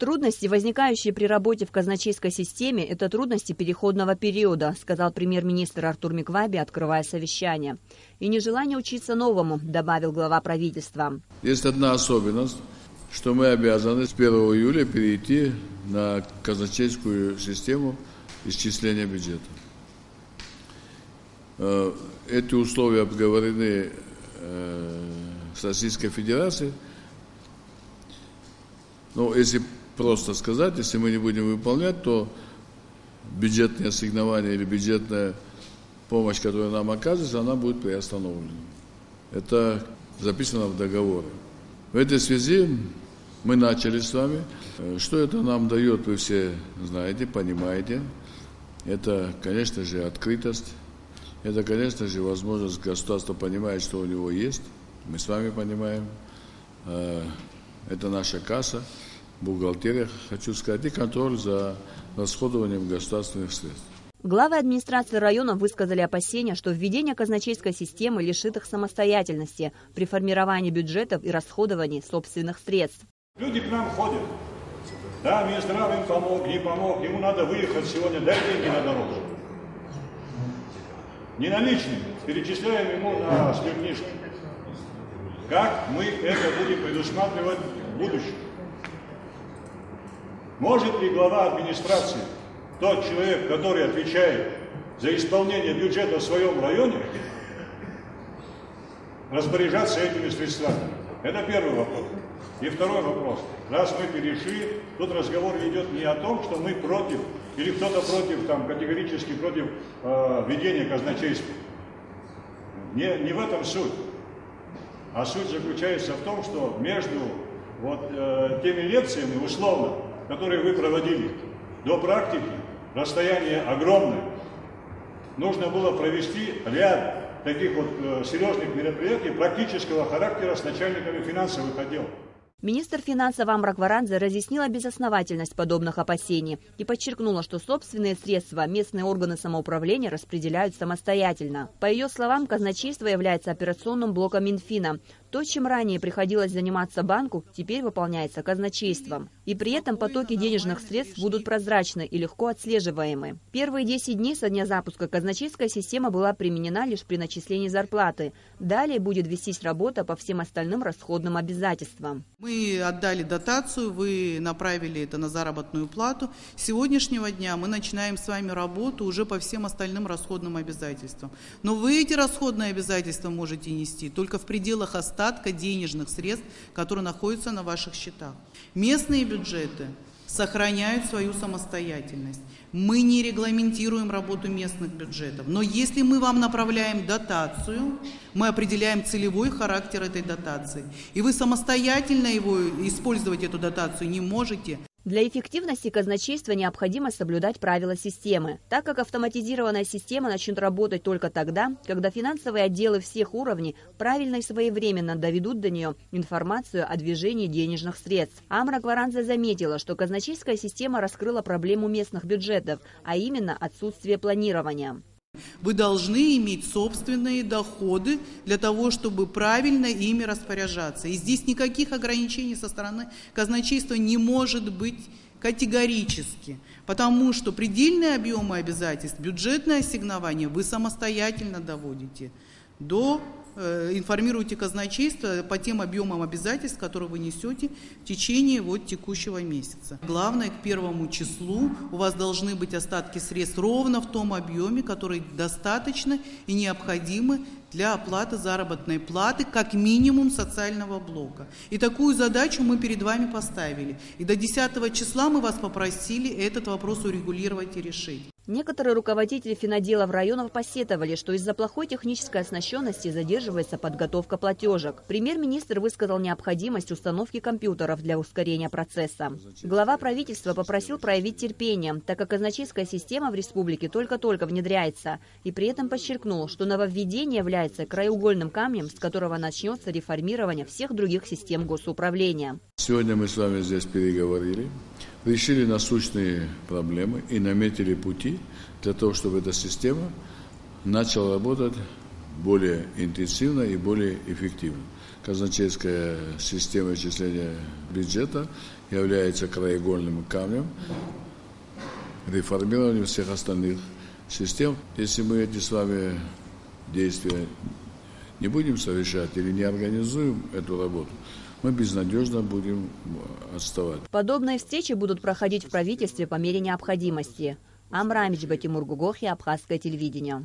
Трудности, возникающие при работе в казначейской системе, это трудности переходного периода, сказал премьер-министр Артур Микваби, открывая совещание. И нежелание учиться новому, добавил глава правительства. Есть одна особенность, что мы обязаны с 1 июля перейти на казначейскую систему исчисления бюджета. Эти условия обговорены с Российской Федерацией. Но если просто сказать, если мы не будем выполнять, то бюджетные ассигнования или бюджетная помощь, которая нам оказывается, она будет приостановлена. Это записано в договоре. В этой связи мы начали с вами. Что это нам дает, вы все знаете, понимаете. Это, конечно же, открытость. Это, конечно же, возможность государства понимать, что у него есть. Мы с вами понимаем. Это наша касса, бухгалтерия, хочу сказать, и контроль за расходованием государственных средств. Главы администрации районов высказали опасения, что введение казначейской системы лишит их самостоятельности при формировании бюджетов и расходовании собственных средств. Люди к нам ходят. Да, Минздрав им помог, не помог, ему надо выехать сегодня, дай деньги на дорогу. Не наличными, перечисляем ему на сберкнижку. Как мы это будем предусматривать в будущем? Может ли глава администрации, тот человек, который отвечает за исполнение бюджета в своем районе, распоряжаться этими средствами? Это первый вопрос. И второй вопрос. Раз мы перешли, тут разговор идет не о том, что мы против, или кто-то против, там, категорически против ведения казначейства. Не в этом суть. А суть заключается в том, что между теми лекциями, условно, которые вы проводили, до практики расстояние огромное. Нужно было провести ряд таких серьезных мероприятий практического характера с начальниками финансовых отделов. Министр финансов Амра Гварадзе разъяснила безосновательность подобных опасений и подчеркнула, что собственные средства местные органы самоуправления распределяют самостоятельно. По ее словам, казначейство является операционным блоком Минфина. То, чем ранее приходилось заниматься банку, теперь выполняется казначейством. И при этом потоки денежных средств будут прозрачны и легко отслеживаемы. Первые 10 дней со дня запуска казначейская система была применена лишь при начислении зарплаты. Далее будет вестись работа по всем остальным расходным обязательствам. Мы отдали дотацию, вы направили это на заработную плату. С сегодняшнего дня мы начинаем с вами работу уже по всем остальным расходным обязательствам. Но вы эти расходные обязательства можете нести только в пределах остатка денежных средств, которые находятся на ваших счетах. Местные бюджеты сохраняют свою самостоятельность. Мы не регламентируем работу местных бюджетов. Но если мы вам направляем дотацию, мы определяем целевой характер этой дотации. И вы самостоятельно использовать эту дотацию не можете. Для эффективности казначейства необходимо соблюдать правила системы, так как автоматизированная система начнет работать только тогда, когда финансовые отделы всех уровней правильно и своевременно доведут до нее информацию о движении денежных средств. Амра Гварадзе заметила, что казначейская система раскрыла проблему местных бюджетов, а именно отсутствие планирования. Вы должны иметь собственные доходы для того, чтобы правильно ими распоряжаться. И здесь никаких ограничений со стороны казначейства не может быть категорически, потому что предельные объемы обязательств, бюджетное ассигнование вы самостоятельно доводите информируйте казначейство по тем объемам обязательств, которые вы несете в течение текущего месяца. Главное, к 1 числу у вас должны быть остатки средств ровно в том объеме, который достаточно и необходимы для оплаты заработной платы, как минимум социального блока. И такую задачу мы перед вами поставили. И до 10 числа мы вас попросили этот вопрос урегулировать и решить. Некоторые руководители финоделов районов посетовали, что из-за плохой технической оснащенности задерживается подготовка платежек. Премьер-министр высказал необходимость установки компьютеров для ускорения процесса. Глава правительства попросил проявить терпение, так как казначейская система в республике только-только внедряется, и при этом подчеркнул, что нововведение является краеугольным камнем, с которого начнется реформирование всех других систем госуправления. Сегодня мы с вами здесь переговорили, решили насущные проблемы и наметили пути для того, чтобы эта система начала работать более интенсивно и более эффективно. казначейская система исчисления бюджета является краеугольным камнем реформирования всех остальных систем. Если мы эти с вами действия не будем совершать или не организуем эту работу, мы безнадежно будем отставать. Подобные встречи будут проходить в правительстве по мере необходимости. Амра Амиджба, Тимур Гугохи, Абхазское телевидение.